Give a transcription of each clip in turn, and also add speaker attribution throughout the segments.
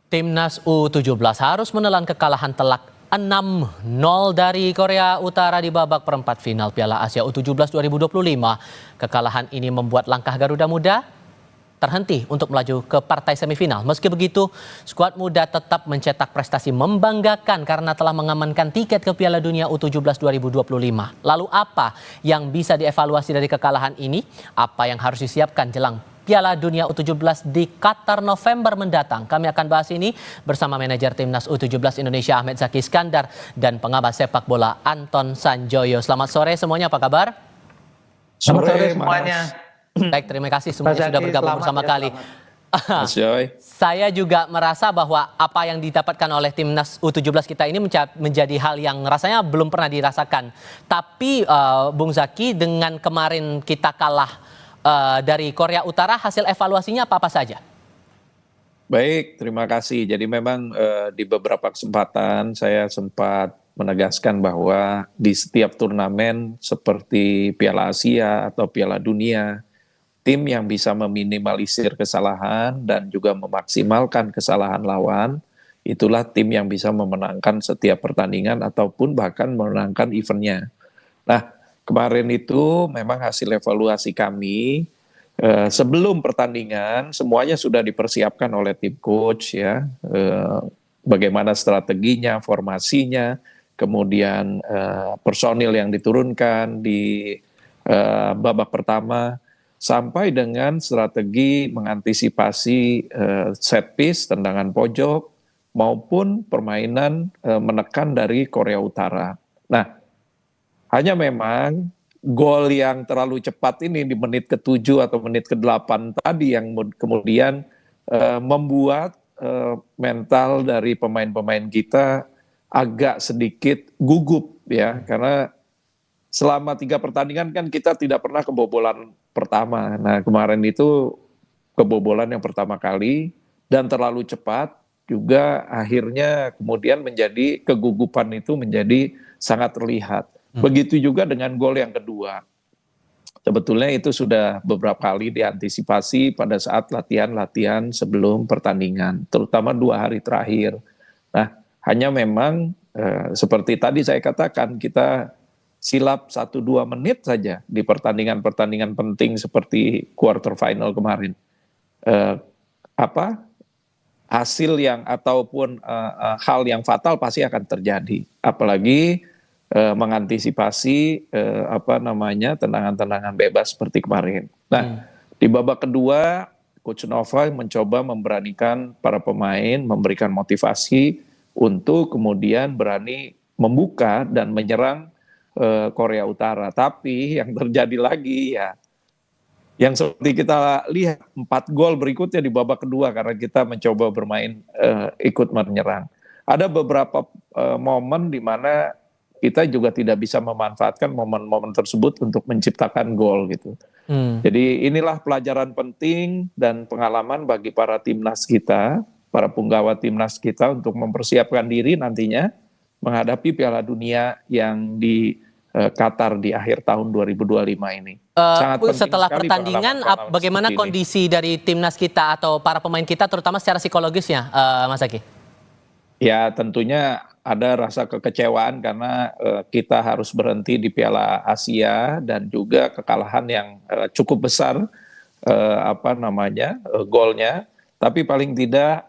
Speaker 1: Timnas U17 harus menelan kekalahan telak 6-0 dari Korea Utara di babak perempat final Piala Asia U17 2025. Kekalahan ini membuat langkah Garuda Muda terhenti untuk melaju ke partai semifinal. Meski begitu, skuad muda tetap mencetak prestasi membanggakan karena telah mengamankan tiket ke Piala Dunia U17 2025. Lalu apa yang bisa dievaluasi dari kekalahan ini? Apa yang harus disiapkan jelang Piala Dunia U17 di Qatar November mendatang? Kami akan bahas ini bersama manajer Timnas U17 Indonesia Ahmed Zaki Iskandar dan pengamat sepak bola Anton Sanjoyo. Selamat sore semuanya, apa kabar?
Speaker 2: Selamat sore semuanya.
Speaker 1: Baik, terima kasih semuanya sudah bergabung bersama kali. Saya juga merasa bahwa apa yang didapatkan oleh Timnas U17 kita ini menjadi hal yang rasanya belum pernah dirasakan. Tapi Bung Zaki, dengan kemarin kita kalah dari Korea Utara, hasil evaluasinya apa saja?
Speaker 2: Baik, terima kasih. Jadi memang di beberapa kesempatan saya sempat menegaskan bahwa di setiap turnamen seperti Piala Asia atau Piala Dunia, tim yang bisa meminimalisir kesalahan dan juga memaksimalkan kesalahan lawan, itulah tim yang bisa memenangkan setiap pertandingan ataupun bahkan memenangkan eventnya. Nah, kemarin itu memang hasil evaluasi kami sebelum pertandingan semuanya sudah dipersiapkan oleh tim coach ya, bagaimana strateginya, formasinya, kemudian personil yang diturunkan di babak pertama, sampai dengan strategi mengantisipasi set piece, tendangan pojok, maupun permainan menekan dari Korea Utara. Nah, hanya memang gol yang terlalu cepat ini di menit ke-7 atau menit ke-8 tadi yang kemudian membuat mental dari pemain-pemain kita agak sedikit gugup ya, karena selama 3 pertandingan kan kita tidak pernah kebobolan pertama. Nah, kemarin itu kebobolan yang pertama kali dan terlalu cepat juga akhirnya kemudian menjadi kegugupan itu menjadi sangat terlihat. Begitu juga dengan gol yang kedua. Sebetulnya itu sudah beberapa kali diantisipasi pada saat latihan-latihan sebelum pertandingan, terutama 2 hari terakhir. Nah, hanya memang seperti tadi saya katakan, kita silap 1-2 menit saja di pertandingan-pertandingan penting seperti quarter final kemarin. Hasil yang ataupun hal yang fatal pasti akan terjadi. Apalagi mengantisipasi tendangan-tendangan bebas seperti kemarin. Nah, di babak kedua Coach Nova mencoba memberanikan para pemain, memberikan motivasi untuk kemudian berani membuka dan menyerang Korea Utara. Tapi yang terjadi lagi ya, yang seperti kita lihat 4 gol berikutnya di babak kedua karena kita mencoba bermain ikut menyerang. Ada beberapa momen di mana kita juga tidak bisa memanfaatkan momen-momen tersebut untuk menciptakan gol gitu. Jadi inilah pelajaran penting dan pengalaman bagi para timnas kita, para punggawa timnas kita untuk mempersiapkan diri nantinya menghadapi Piala Dunia yang di Qatar di akhir tahun 2025 ini.
Speaker 1: Setelah pertandingan, bagaimana kondisi dari timnas kita atau para pemain kita, terutama secara psikologisnya, Mas Zaki?
Speaker 2: Ya, tentunya ada rasa kekecewaan karena kita harus berhenti di Piala Asia dan juga kekalahan yang cukup besar golnya. Tapi paling tidak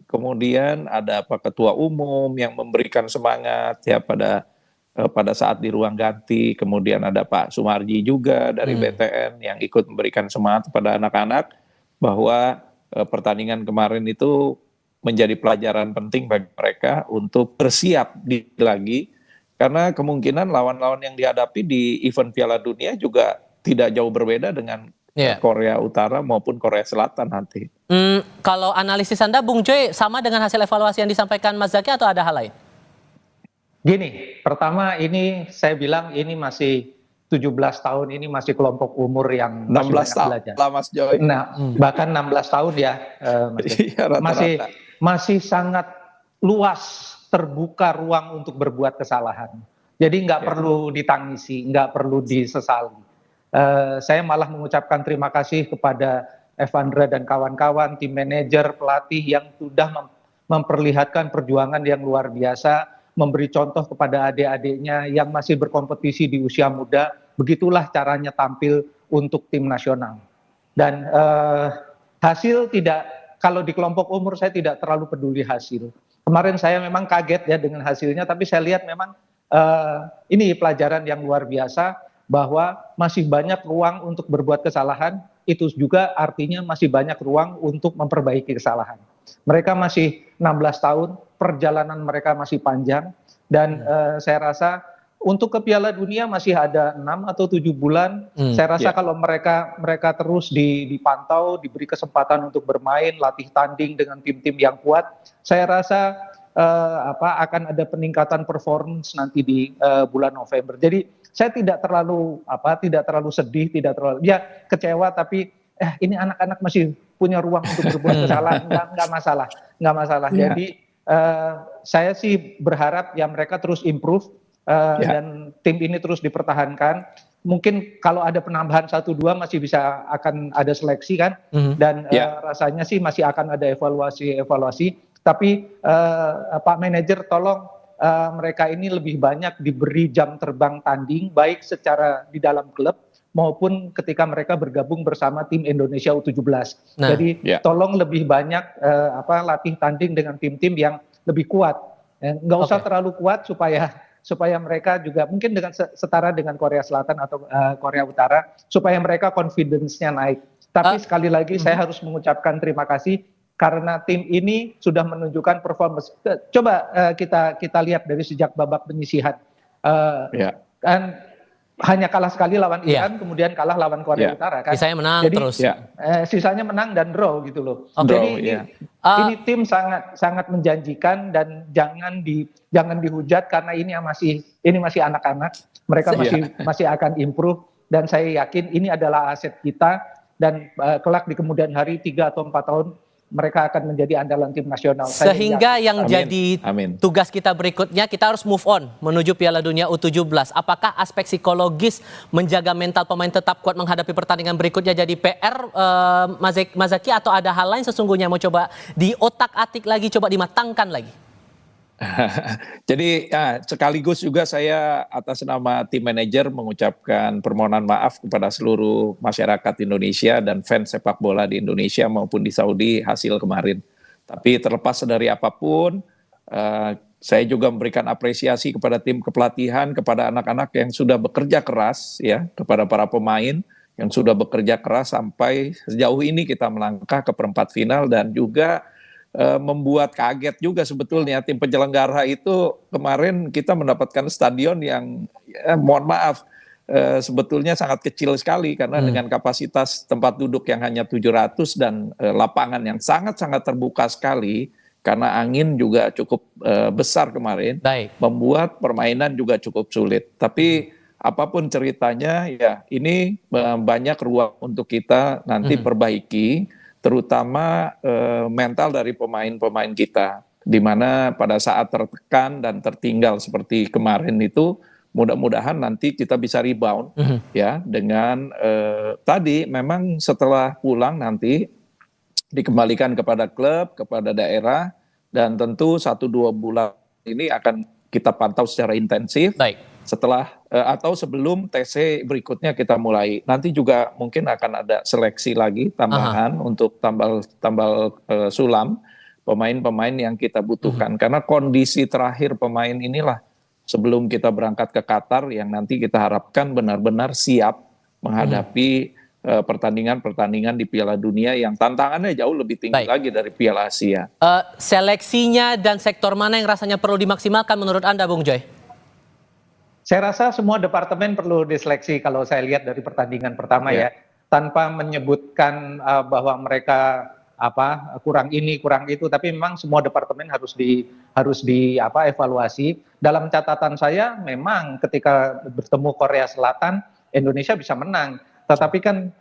Speaker 2: kemudian ada ketua umum yang memberikan semangat ya pada saat di ruang ganti, kemudian ada Pak Sumarji juga dari BTN yang ikut memberikan semangat kepada anak-anak bahwa pertandingan kemarin itu menjadi pelajaran penting bagi mereka untuk bersiap lagi, karena kemungkinan lawan-lawan yang dihadapi di event Piala Dunia juga tidak jauh berbeda dengan Korea Utara maupun Korea Selatan nanti.
Speaker 1: Kalau analisis Anda, Bung Joy, sama dengan hasil evaluasi yang disampaikan Mas Zaki atau ada hal lain?
Speaker 3: Gini, pertama ini saya bilang ini masih 17 tahun, ini masih kelompok umur yang
Speaker 2: 16 tahun lah Mas Joy.
Speaker 3: Nah, bahkan 16 tahun ya, masih sangat luas terbuka ruang untuk berbuat kesalahan. Jadi nggak perlu ditangisi, nggak perlu disesali. Saya malah mengucapkan terima kasih kepada Evandra dan kawan-kawan, tim manajer, pelatih yang sudah memperlihatkan perjuangan yang luar biasa, memberi contoh kepada adik-adiknya yang masih berkompetisi di usia muda. Begitulah caranya tampil untuk tim nasional. Dan hasil tidak, kalau di kelompok umur saya tidak terlalu peduli hasil. Kemarin saya memang kaget ya dengan hasilnya, tapi saya lihat memang ini pelajaran yang luar biasa bahwa masih banyak ruang untuk berbuat kesalahan, itu juga artinya masih banyak ruang untuk memperbaiki kesalahan. Mereka masih 16 tahun, perjalanan mereka masih panjang, dan saya rasa untuk ke Piala Dunia masih ada 6 atau 7 bulan. Saya rasa kalau mereka terus dipantau, diberi kesempatan untuk bermain, latih tanding dengan tim-tim yang kuat, saya rasa akan ada peningkatan performance nanti di bulan November. Jadi saya tidak terlalu sedih, tidak terlalu kecewa, tapi ini anak-anak masih punya ruang untuk berbuat kesalahan, nggak masalah. Jadi saya sih berharap ya mereka terus improve dan tim ini terus dipertahankan. Mungkin kalau ada penambahan 1-2 masih bisa akan ada seleksi kan, dan rasanya sih masih akan ada evaluasi. Tapi Pak Manajer tolong mereka ini lebih banyak diberi jam terbang tanding, baik secara di dalam klub maupun ketika mereka bergabung bersama tim Indonesia U17. Jadi tolong lebih banyak latih tanding dengan tim-tim yang lebih kuat. Nggak usah terlalu kuat supaya mereka juga mungkin dengan setara dengan Korea Selatan atau Korea Utara, supaya mereka confidence-nya naik. Tapi sekali lagi saya harus mengucapkan terima kasih karena tim ini sudah menunjukkan performance. Coba kita lihat dari sejak babak penyisihan, kan hanya kalah sekali lawan Iran, kemudian kalah lawan Korea Utara kan.
Speaker 1: Sisanya menang. Jadi, terus.
Speaker 3: Sisanya menang dan draw gitu loh. Jadi ini tim sangat menjanjikan, dan jangan dihujat karena ini masih anak-anak. Mereka masih akan improve, dan saya yakin ini adalah aset kita, dan kelak di kemudian hari 3 atau 4 tahun mereka akan menjadi andalan tim nasional.
Speaker 1: Sehingga yang jadi tugas kita berikutnya, kita harus move on menuju Piala Dunia U17. Apakah aspek psikologis menjaga mental pemain tetap kuat menghadapi pertandingan berikutnya jadi PR, Mas Zaky, atau ada hal lain sesungguhnya mau coba diotak-atik lagi, coba dimatangkan lagi?
Speaker 2: Jadi sekaligus juga saya atas nama tim manajer mengucapkan permohonan maaf kepada seluruh masyarakat Indonesia dan fans sepak bola di Indonesia maupun di Saudi hasil kemarin. Tapi terlepas dari apapun, saya juga memberikan apresiasi kepada tim kepelatihan, kepada anak-anak yang sudah bekerja keras, ya, kepada para pemain yang sudah bekerja keras sampai sejauh ini kita melangkah ke perempat final, dan juga membuat kaget juga sebetulnya tim penyelenggara itu. Kemarin kita mendapatkan stadion yang mohon maaf sebetulnya sangat kecil sekali, karena dengan kapasitas tempat duduk yang hanya 700 dan lapangan yang sangat-sangat terbuka sekali karena angin juga cukup besar kemarin. Membuat permainan juga cukup sulit. Tapi apapun ceritanya, ya ini banyak ruang untuk kita nanti perbaiki, terutama mental dari pemain-pemain kita, di mana pada saat tertekan dan tertinggal seperti kemarin itu, mudah-mudahan nanti kita bisa rebound ya dengan tadi memang setelah pulang nanti dikembalikan kepada klub, kepada daerah, dan tentu 1-2 bulan ini akan kita pantau secara intensif. Setelah atau sebelum TC berikutnya kita mulai. Nanti juga mungkin akan ada seleksi lagi tambahan untuk tambal sulam pemain-pemain yang kita butuhkan. Karena kondisi terakhir pemain inilah sebelum kita berangkat ke Qatar yang nanti kita harapkan benar-benar siap menghadapi pertandingan-pertandingan di Piala Dunia yang tantangannya jauh lebih tinggi lagi dari Piala Asia.
Speaker 1: Seleksinya dan sektor mana yang rasanya perlu dimaksimalkan menurut Anda, Bung Joy?
Speaker 3: Saya rasa semua departemen perlu diseleksi kalau saya lihat dari pertandingan pertama ya, tanpa menyebutkan bahwa mereka kurang ini kurang itu, tapi memang semua departemen harus evaluasi. Dalam catatan saya memang ketika bertemu Korea Selatan Indonesia bisa menang, tetapi kan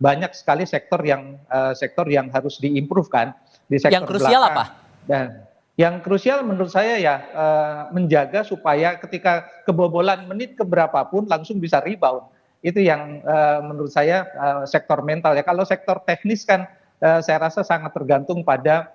Speaker 3: banyak sekali sektor yang harus diimprove kan di sektor
Speaker 1: yang krusial
Speaker 3: belakang. Dan yang krusial menurut saya ya menjaga supaya ketika kebobolan menit keberapapun langsung bisa rebound. Itu yang menurut saya sektor mental ya. Kalau sektor teknis kan saya rasa sangat tergantung pada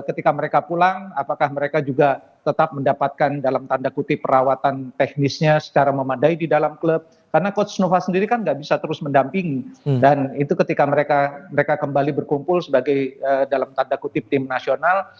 Speaker 3: ketika mereka pulang, apakah mereka juga tetap mendapatkan dalam tanda kutip perawatan teknisnya secara memadai di dalam klub? Karena Coach Nova sendiri kan nggak bisa terus mendampingi, dan itu ketika mereka kembali berkumpul sebagai dalam tanda kutip tim nasional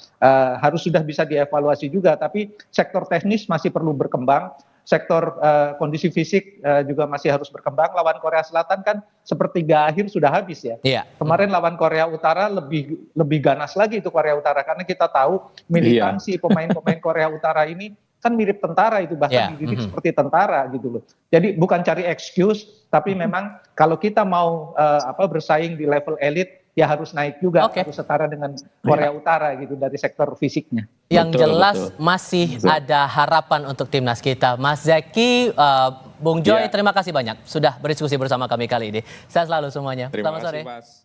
Speaker 3: harus sudah bisa dievaluasi juga. Tapi sektor teknis masih perlu berkembang. Sektor kondisi fisik juga masih harus berkembang. Lawan Korea Selatan kan sepertiga akhir sudah habis ya.
Speaker 1: Iya.
Speaker 3: Kemarin lawan Korea Utara lebih ganas lagi itu Korea Utara, karena kita tahu militansi pemain-pemain Korea Utara ini kan mirip tentara, itu bahkan dididik seperti tentara gitu loh. Jadi bukan cari excuse, tapi memang kalau kita mau bersaing di level elit ya harus naik juga, harus setara dengan Korea Utara gitu dari sektor fisiknya.
Speaker 1: Yang jelas masih ada harapan untuk timnas kita. Mas Zaky, Bung Joy, terima kasih banyak sudah berdiskusi bersama kami kali ini. Sehat selalu semuanya.
Speaker 2: Terima
Speaker 1: Selamat
Speaker 2: kasih,
Speaker 1: sore.
Speaker 2: Mas.